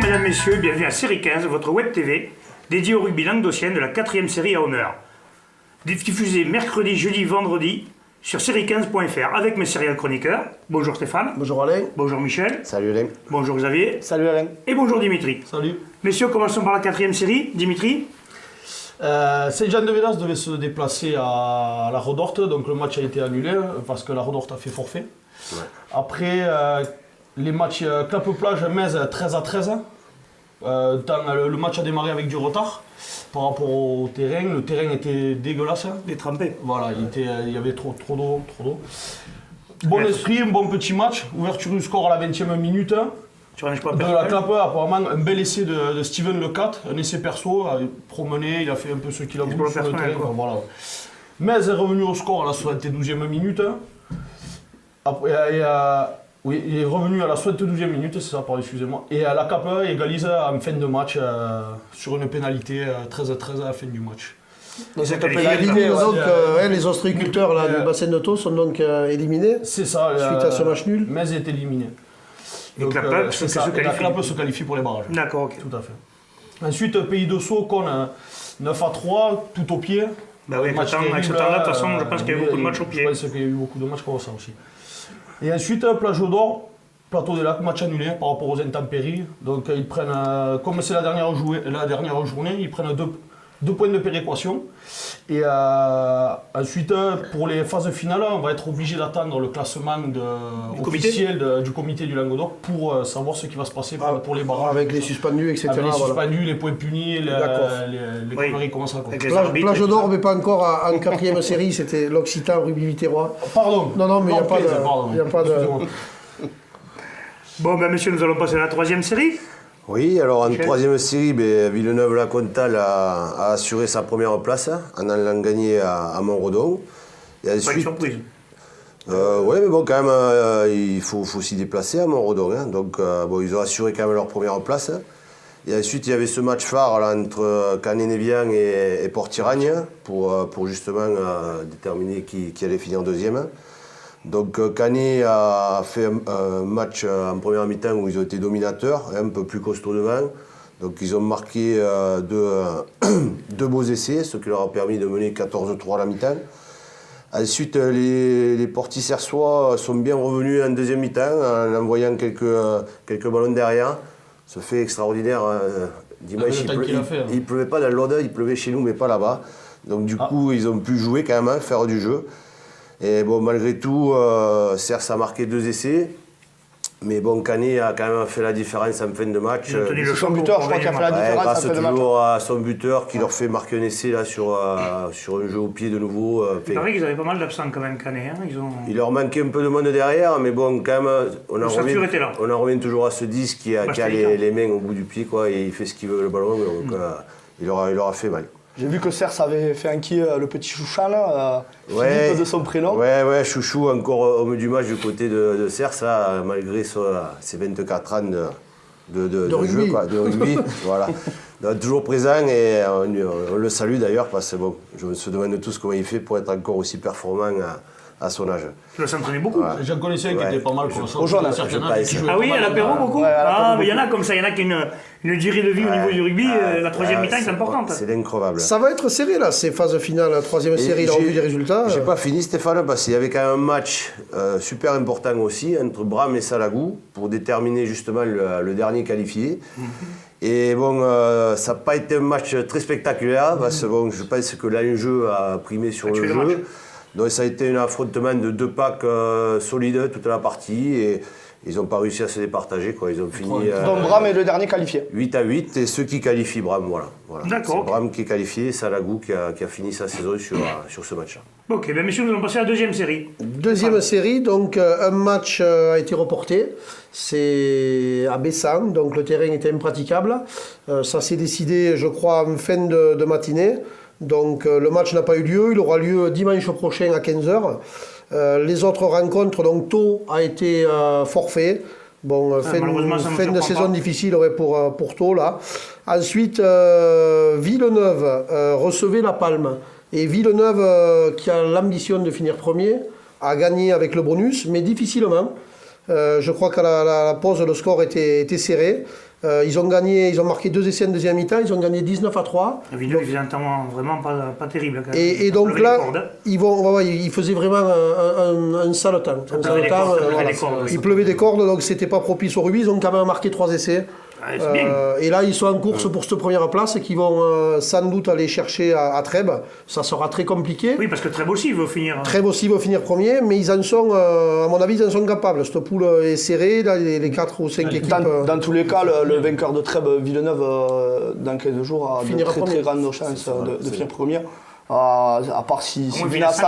mesdames, messieurs, bienvenue à Série 15, votre web TV, dédiée au rugby languedocien de la 4e série à honneur. Diffusée mercredi, jeudi, vendredi sur série15.fr avec mes serial chroniqueurs. Bonjour Stéphane. Bonjour Alain. Bonjour Michel. Salut Alain. Bonjour Xavier. Salut Alain. Et bonjour Dimitri. Salut. Messieurs, commençons par la 4e série. Dimitri. Saint-Jean-de-Védas devait se déplacer à la Redorte, donc le match a été annulé parce que la Redorte a fait forfait. Ouais. Après, les matchs Clappe-Plage-Metz 13-13. Le match a démarré avec du retard par rapport au terrain. Le terrain était dégueulasse. Détrempé. Voilà, il y avait trop d'eau. Bon esprit, un bon petit match. Ouverture du score à la 20e minute. De la Clappe, apparemment un bel essai de Steven Lecat, un essai perso, promené, il a fait un peu ce qu'il a voulu sur le terrain. Voilà. Metz est revenu au score à la 72e minute. Après, oui, il est revenu à la 72e minute, c'est ça, pardon, excusez-moi. Et la Clappe égalise en fin de match sur une pénalité 13-13 à la fin du match. Donc cette pénalité, donc, les ostréiculteurs du bassin de Thau sont donc éliminés. C'est ça. Suite à ce match nul. Metz est éliminé. Donc la Clappe se qualifie pour les barrages. D'accord, ok. Tout à fait. Ensuite, Pays de Sceaux, qu'on a 9-3, tout au pied. Bah oui, avec ce temps-là, de toute façon, je pense qu'il y a eu beaucoup de matchs au pied. Je pense qu'il y a eu beaucoup de matchs comme ça aussi. Et ensuite, Plage d'Or, Plateau des Lacs, match annulé par rapport aux intempéries. Donc ils prennent, comme c'est la dernière journée, ils prennent deux points de péréquation. Et ensuite, pour les phases finales, on va être obligé d'attendre le classement officiel du comité du Languedoc pour savoir ce qui va se passer pour les barrages. Avec les suspendus, etc. Avec les suspendus, les points punis, les conneries commencent à compter. Plage d'Or, mais pas encore en 4e série, c'était l'Occitan Rugby Viterrois. Pardon. Non, mais il n'y a pas de... Bon, ben messieurs, nous allons passer à la 3e série. Oui, alors en 3e série, Villeneuve-la-Comtale a assuré sa première place en allant gagner à Montredon. Pas une surprise. Oui, mais bon, quand même, il faut s'y déplacer à Montredon. Hein. Donc, ils ont assuré quand même leur première place. Et ensuite, il y avait ce match phare là, entre Canet-Nevian et Port-Iragne pour justement déterminer qui allait finir deuxième. Donc Canet a fait un match en première mi-temps où ils ont été dominateurs, un peu plus costauds devant. Donc ils ont marqué deux beaux essais, ce qui leur a permis de mener 14-3 à la mi-temps. Ensuite, les Portis-Sersois sont bien revenus en deuxième mi-temps en envoyant quelques ballons derrière. Ce fait extraordinaire. Dimanche, il ne pleuvait pas dans l'Aude, il pleuvait chez nous, mais pas là-bas. Donc du coup, ils ont pu jouer quand même, faire du jeu. Et bon, malgré tout, Cers a marqué 2 essais. Mais bon, Canet a quand même fait la différence en fin de match. Son buteur, je crois qu'il a fait la différence grâce en fin de match. toujours à son buteur qui leur fait marquer un essai là, sur un jeu au pied de nouveau. Il paraît qu'ils avaient pas mal d'absents quand même, Canet. Hein. Il leur manquait un peu de monde derrière, mais bon, quand même, on en revient toujours à ce 10 qui a les mains au bout du pied, quoi, et il fait ce qu'il veut le ballon, donc il aura fait mal. J'ai vu que Cers avait fait inquiet le petit Chouchan, là, Philippe de son prénom. Ouais, Chouchou, encore homme du match du côté de Cers, malgré ses 24 ans de rugby. Jeu, quoi, de rugby. Voilà. Donc, toujours présent et on le salue d'ailleurs parce que bon, je me demande tous comment il fait pour être encore aussi performant à son âge. Tu dois s'entraîner beaucoup. Ouais. J'en connaissais un qui était pas mal pour ça. Ah oui, à l'apéro beaucoup. Mais il y en a comme ça, il y en a qui ont une durée de vie au niveau du rugby. La 3e mi-temps est importante. C'est incroyable. Ça va être serré là, ces phases finales, la 3e série, il a revu les résultats. J'ai pas fini Stéphane parce qu'il y avait quand même un match super important aussi entre Bram et Salagou pour déterminer justement le dernier qualifié. Et bon, ça n'a pas été un match très spectaculaire parce que bon, je pense que l'enjeu a primé sur le jeu. Donc ça a été un affrontement de 2 packs solides toute la partie et ils n'ont pas réussi à se départager, quoi. Ils ont fini. Donc Bram est le dernier qualifié. 8-8 et ceux qui qualifient Bram, voilà. D'accord. C'est Bram qui est qualifié, Salagou qui a fini sa saison sur ce match-là. Ok, ben messieurs, nous allons passer à la 2e série. 2e série, donc un match a été reporté. C'est à Bessan, donc le terrain était impraticable. Ça s'est décidé, je crois, en fin de matinée. Donc le match n'a pas eu lieu, il aura lieu dimanche prochain à 15h. Les autres rencontres, donc Thau a été forfait. Bon, fin de saison difficile pour Thau là. Ensuite, Villeneuve recevait La Palme. Et Villeneuve, qui a l'ambition de finir premier, a gagné avec le bonus, mais difficilement. Je crois qu'à la pause, le score était serré. Ils ont marqué 2 essais en deuxième mi-temps, ils ont gagné 19-3. Villeneuve, ils entendent vraiment pas terrible. Quand même. Et donc Lever là, les cordes. ils faisaient vraiment un sale temps. Il pleuvait des cordes, donc c'était pas propice au rugby. Ils ont quand même marqué 3 essais. Ouais, c'est bien. Et là, ils sont en course pour cette première place et qui vont sans doute aller chercher à Trèbes. Ça sera très compliqué. Oui, parce que Trèbes aussi veut finir. Trèbes aussi va finir premier, mais ils en sont, à mon avis, ils en sont capables. Cette poule est serrée, là, les 4 ou 5 équipes. Dans tous les cas, le vainqueur de Trèbes, Villeneuve, dans 15 jours, a de très grandes chances de finir premier. À part si Vincent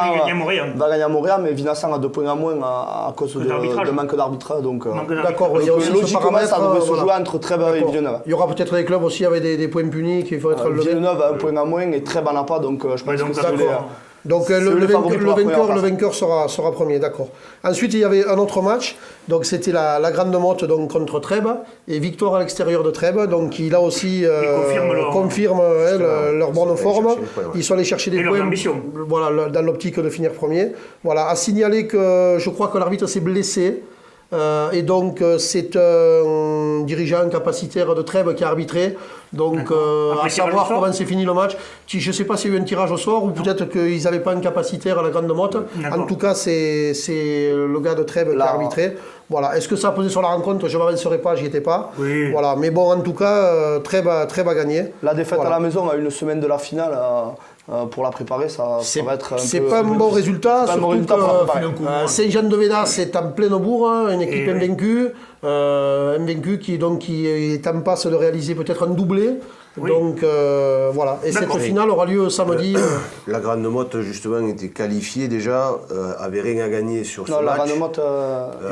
va gagner à Montréal, mais Vincent a 2 points à moins à cause de manque d'arbitre. Donc, d'accord, il y a aussi logiquement, ça devrait se jouer entre Trèbes et Villeneuve. Il y aura peut-être des clubs aussi avec des points punis qu'il faut être levés. Villeneuve a 1 point à moins et Trèbes n'en a pas, donc je pense que c'est donc le vainqueur sera premier, d'accord. Ensuite, il y avait un autre match, donc c'était la Grande Motte donc, contre Trèbes, et victoire à l'extérieur de Trèbes, donc il a aussi confirme leur bonne forme. Ils sont allés chercher des points voilà, dans l'optique de finir premier. Voilà, à signaler que je crois que l'arbitre s'est blessé. Et donc c'est un dirigeant capacitaire de Trèbes qui a arbitré. Donc à savoir comment s'est fini le match. Je ne sais pas s'il y a eu un tirage au sort ou peut-être qu'ils n'avaient pas un capacitaire à la Grande Motte. En tout cas, c'est le gars de Trèbes qui a arbitré. Voilà. Est-ce que ça a pesé sur la rencontre? Je ne m'avancerai pas, j'y étais pas. Oui. Voilà. Mais bon, en tout cas, Trèbes a gagné. La défaite à la maison à une semaine de la finale. Pour la préparer, ça va être c'est pas un bon résultat, surtout que Saint-Jean-de-Védas est en plein bourg, une équipe invaincue qui est en passe de réaliser peut-être un doublé. Oui. Donc voilà, et cette finale aura lieu samedi. La Grande Motte justement était qualifiée déjà, avait rien à gagner sur ce match. La Grande Motte,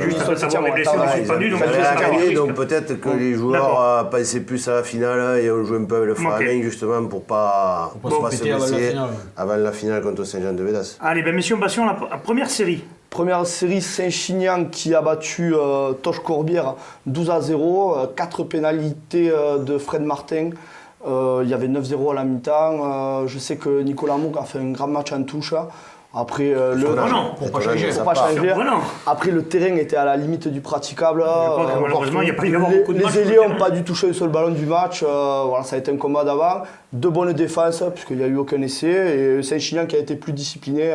juste après savoir les blessés ne sont pas venus, donc ils avaient rien à gagner, donc peut-être que les joueurs pensaient plus à la finale et ont joué un peu avec le frein à main justement pour pas se blesser avant la finale contre Saint-Jean-de-Védas. Allez, ben messieurs, passons à la première série. Première série, Saint-Chinian qui a battu Toch-Corbière 12-0, 4 pénalités de Fred Martin. Il y avait 9-0 à la mi-temps. Je sais que Nicolas Mouk a fait un grand match en touche. Après, pour pas changer. Après, le terrain était à la limite du praticable. Malheureusement, il n'y a pas eu beaucoup de matchs. Les ailiers n'ont pas dû toucher un seul ballon du match. Voilà, ça a été un combat d'avant. De bonnes défenses, puisqu'il n'y a eu aucun essai. Et Saint-Chinian qui a été plus discipliné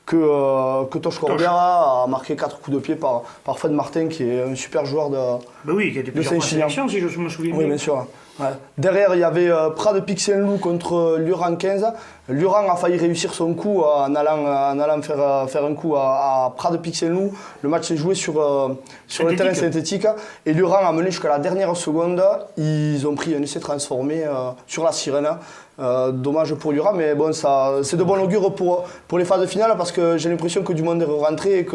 que Toch-Corbière a marqué 4 coups de pied par Fred Martin, qui est un super joueur de oui, qui a été plusieurs fois sélection, si je me souviens bien. Oui, bien sûr. Ouais. Derrière, il y avait Prades-Pic-Saint-Loup contre Luran 15. Luran a failli réussir son coup en allant faire un coup à Prades-Pic-Saint-Loup. Le match s'est joué sur le terrain synthétique. Et Luran a mené jusqu'à la dernière seconde. Ils ont pris un essai transformé sur la sirène. Dommage pour Luran, mais bon, c'est de bon augure pour les phases de finale parce que j'ai l'impression que du monde est rentré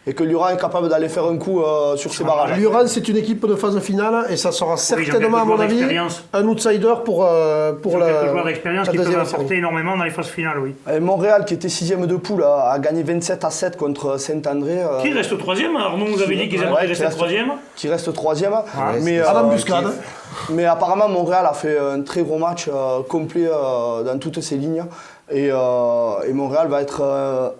et que Luran est capable d'aller faire un coup sur ses barrages. Luran, c'est une équipe de phase de finale et ça sera certainement, à mon avis, un outsider pour quelques joueurs d'expérience qui peuvent apporter énormément dans les phases finales, oui. Et Montréal, qui était 6e de poule, a gagné 27-7 contre Saint-André. Qui reste au 3e? Arnaud nous avait dit qu'ils aimeraient rester 3e. Qui reste 3e. Adam Buscade. Mais apparemment, Montréal a fait un très gros match complet dans toutes ses lignes. Et Montréal va être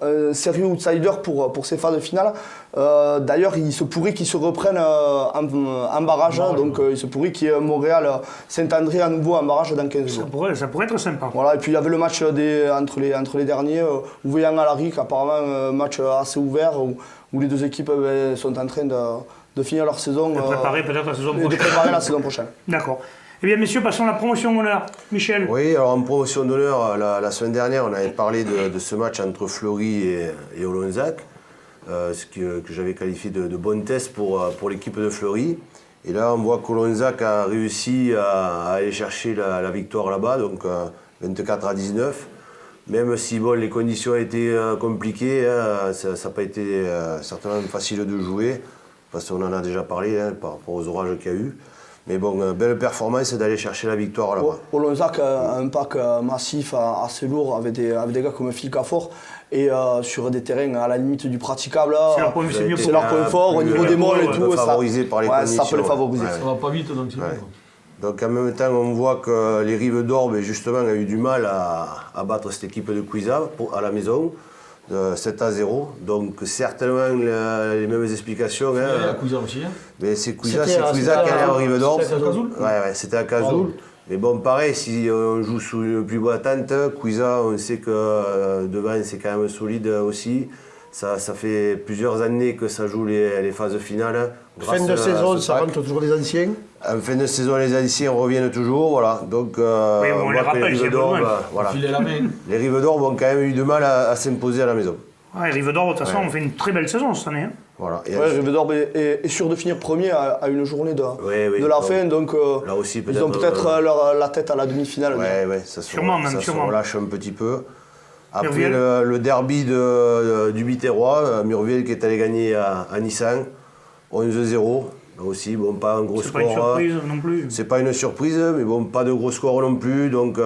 un sérieux outsider pour ces phases de finale. D'ailleurs, il se pourrait qu'ils se reprennent en barrage. Donc, il se pourrait qu'il y ait Montréal-Saint-André à nouveau en barrage dans 15 jours. Ça pourrait être sympa. Voilà, et puis il y avait le match entre les derniers, Ouvéan-Alaric, apparemment un match assez ouvert où les deux équipes sont en train de finir leur saison. De préparer peut-être la saison prochaine. De préparer la saison prochaine. D'accord. Eh bien, messieurs, passons à la promotion d'honneur. Michel. Oui, alors en promotion d'honneur, la semaine dernière, on avait parlé de ce match entre Fleury et Olonzac, ce que j'avais qualifié de bon test pour l'équipe de Fleury. Et là, on voit qu'Olonzac a réussi à aller chercher la victoire là-bas, donc 24-19. Même si bon, les conditions étaient compliquées, ça n'a pas été certainement facile de jouer, parce qu'on en a déjà parlé par rapport aux orages qu'il y a eu. Mais bon, belle performance d'aller chercher la victoire là-bas. Olonzac a un pack massif assez lourd avec des gars comme Phil Cafort et sur des terrains à la limite du praticable. C'est leur point fort au niveau des molles et tout. Favorisé par les conditions. Ça peut les favoriser. Ça va pas vite donc c'est bon. Donc en même temps, on voit que les Rives d'Orbe justement ont eu du mal à battre cette équipe de Cuisa à la maison. 7-0. Donc certainement les mêmes explications. Il y Hein. a Cousin aussi. Hein. Mais c'est Cousin C'était qui allait en Rive-d'Or. C'était à Cazoul. Ouais, c'était à Cazoul. Mais bon, pareil, si on joue sous une plus bonne attente, Cousin, on sait que devant c'est quand même solide aussi. Ça fait plusieurs années que ça joue les phases finales. Fin grâce de à saison, ce ça pack. rentre toujours les anciens. En fin de saison, les anciens reviennent toujours, voilà. Donc, Oui, on les voit que rappelle, c'est Rive-d'Or, besoin. voilà. Filer la main. Les Rive-d'Or ont quand même eu du mal à s'imposer à la maison. Ouais, Rive-d'Or, de toute façon, on fait une très belle saison cette année. Hein. Voilà. Et Ouais, Rive-d'Or est sûr de finir premier à une journée de oui, la donc, fin, donc là aussi, ils ont peut-être la tête à la demi-finale. ouais, ça se Sûrement, même, ça se sûrement. relâche un petit peu. Après Murviel. le derby du Biterrois, Murviel qui est allé gagner à Nissan, 11-0. Là aussi, bon, pas un gros C'est score. pas une surprise non plus. C'est pas une surprise, mais bon, pas de gros score non plus, donc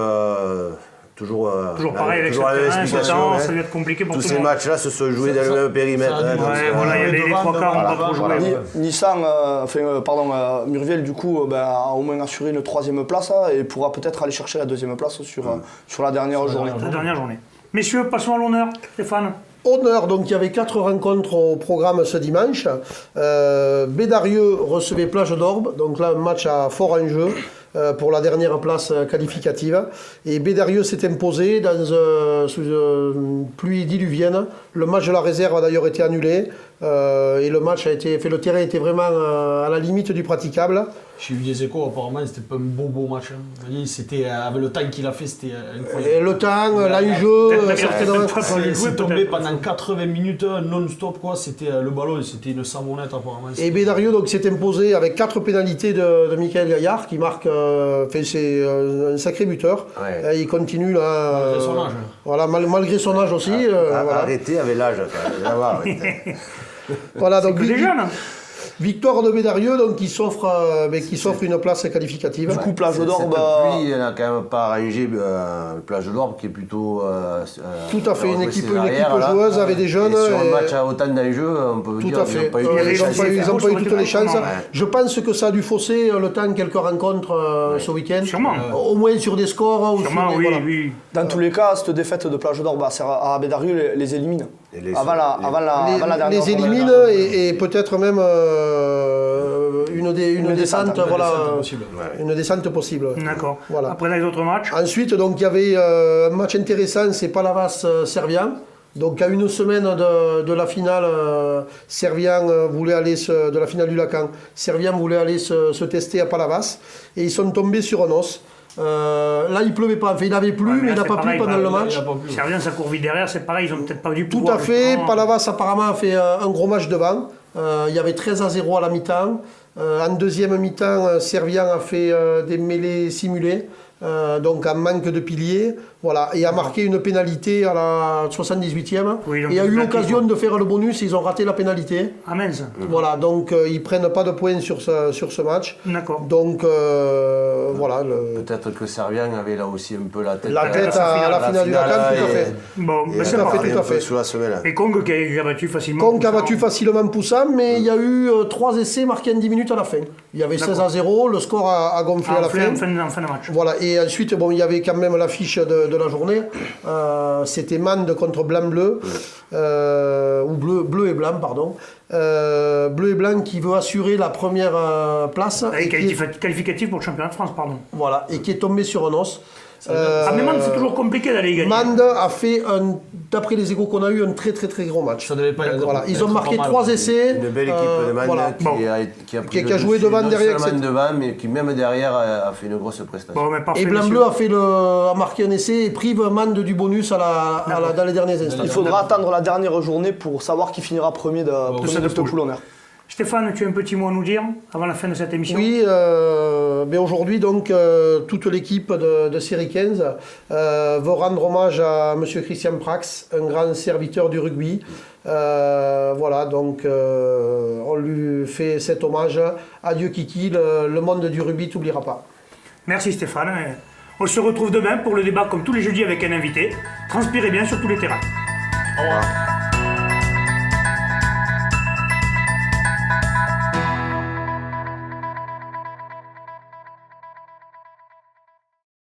toujours Pareil avec toujours la même cette explication. hein. ça va être compliqué pour Tous tout ces le monde. matchs-là se sont joués dans le même périmètre. ça a hein, du donc, mal. Ouais, voilà, il y a les trois quarts, on va trop jouer. Nissan, Murviel, du coup, a au moins assuré une 3e place et pourra peut-être aller chercher la 2e place sur la dernière journée. La dernière journée. Messieurs, passons à l'honneur. Stéphane. Honneur, donc il y avait 4 rencontres au programme ce dimanche. Bédarieux recevait Plage d'Orbe, donc là un match à fort enjeu pour la dernière place qualificative. Et Bédarieux s'est imposé sous une pluie diluvienne. Le match de la réserve a d'ailleurs été annulé. Et le terrain était vraiment à la limite du praticable. J'ai vu des échos, apparemment, c'était pas un beau match. Hein. Vous voyez, c'était, avec le temps qu'il a fait, c'était incroyable. Et le temps, l'enjeu, peut-être certainement. C'est tombé pendant 80 minutes non-stop, quoi. C'était le ballon, c'était une savonnette, apparemment. Et Bédarieux donc s'est imposé avec 4 pénalités de Michael Gaillard qui marque, c'est un sacré buteur. Ouais. Il continue là. Malgré son âge. Voilà, malgré son âge aussi. Voilà. Arrêtez avec l'âge. Là-bas, arrêtez. Voilà, donc Que des jeunes. hein. victoire de Bédarieux donc qui s'offre une place qualificative. Du coup, Plage d'Orbe. Cette pluie, elle n'a quand même pas arrangé Plage d'Orbe qui est plutôt. Tout à fait, une équipe là. joueuse avec des jeunes. Et sur un et- match à autant d'enjeux, on peut Tout dire à qu'ils fait. n'ont pas eu Il y avait Ils n'ont les pas eu, chances. toutes les chances. Ouais. Je pense que ça a dû fausser le temps de quelques rencontres ce week-end. Sûrement. Au moins sur des scores. Ou Sûrement, sur des, oui, voilà. oui. Dans tous les cas, cette défaite de Plage d'Orbe à Bédarieux les élimine. Et les- Avant la dernière les journée. élimine et peut-être même une descente, voilà, possible. une descente possible. D'accord. Voilà. Après, dans les autres matchs. Ensuite, donc il y avait un match intéressant, c'est Palavas-Servian. Donc à une semaine de la finale, Servian voulait aller de la finale du Lacan. Servian voulait aller se tester à Palavas et ils sont tombés sur un os. Là, il pleuvait pas. Enfin, il avait plu, Ouais, mais il là, n'a c'est pas plu pareil, pendant bah, le match. Il a pas plu. Servien, ça court vite derrière, c'est pareil, ils ont peut-être pas dû Tout pouvoir, à fait. justement. Palavas apparemment a fait un gros match devant. Il y avait 13-0 à la mi-temps. En deuxième mi-temps, Servian a fait des mêlées simulées. Donc en manque de piliers, voilà, et a marqué une pénalité à la 78e. Oui, donc et a eu ils l'occasion plaquent, de faire le bonus, ils ont raté la pénalité. Ah mince. Voilà, donc ils prennent pas de points sur ce match. D'accord. Donc voilà, Peut-être que Servian avait là aussi un peu la tête. la tête à la finale du Lacan, tout à fait. Bon, ben, c'est tout à parfait. fait, tout à fait. Sous la semelle. Et Kong qui a battu facilement. Conk a battu facilement Poussam, mais il y a eu 3 essais marqués en 10 minutes à la fin. Il y avait 16-0, le score a gonflé à la fin. En fin de match. Voilà, et ensuite, bon, il y avait quand même l'affiche de la journée. C'était Mende contre Blanc-Bleu, ou bleu et Blanc, pardon. Bleu et Blanc qui veut assurer la première place. Avec et qui est, qualificatif pour le championnat de France, pardon. voilà, et qui est tombé sur un os. Ah, mais Mende, c'est toujours compliqué d'aller y gagner. Mende a fait, d'après les échos qu'on a eu, un très très très gros match. Ça devait pas être. Voilà, ils ont être marqué pas mal. 3 essais. Une belle équipe de Man voilà. qui, Bon. qui a pris Qui le a joué dessus, devant, non derrière, seulement etc. devant, mais qui même derrière a fait une grosse prestation. Bon, mais parfait. Et Blanc-Bleu a marqué un essai et prive Mende du bonus dans les derniers instants. Il faudra attendre la dernière journée pour savoir qui finira premier de cette cette poule honneur. Stéphane, tu as un petit mot à nous dire avant la fin de cette émission? Oui, mais aujourd'hui, donc, toute l'équipe de Série 15 veut rendre hommage à M. Christian Prax, un grand serviteur du rugby. Voilà, donc, on lui fait cet hommage. Adieu Kiki, le monde du rugby t'oubliera pas. Merci Stéphane. On se retrouve demain pour le débat comme tous les jeudis avec un invité. Transpirez bien sur tous les terrains. Au revoir.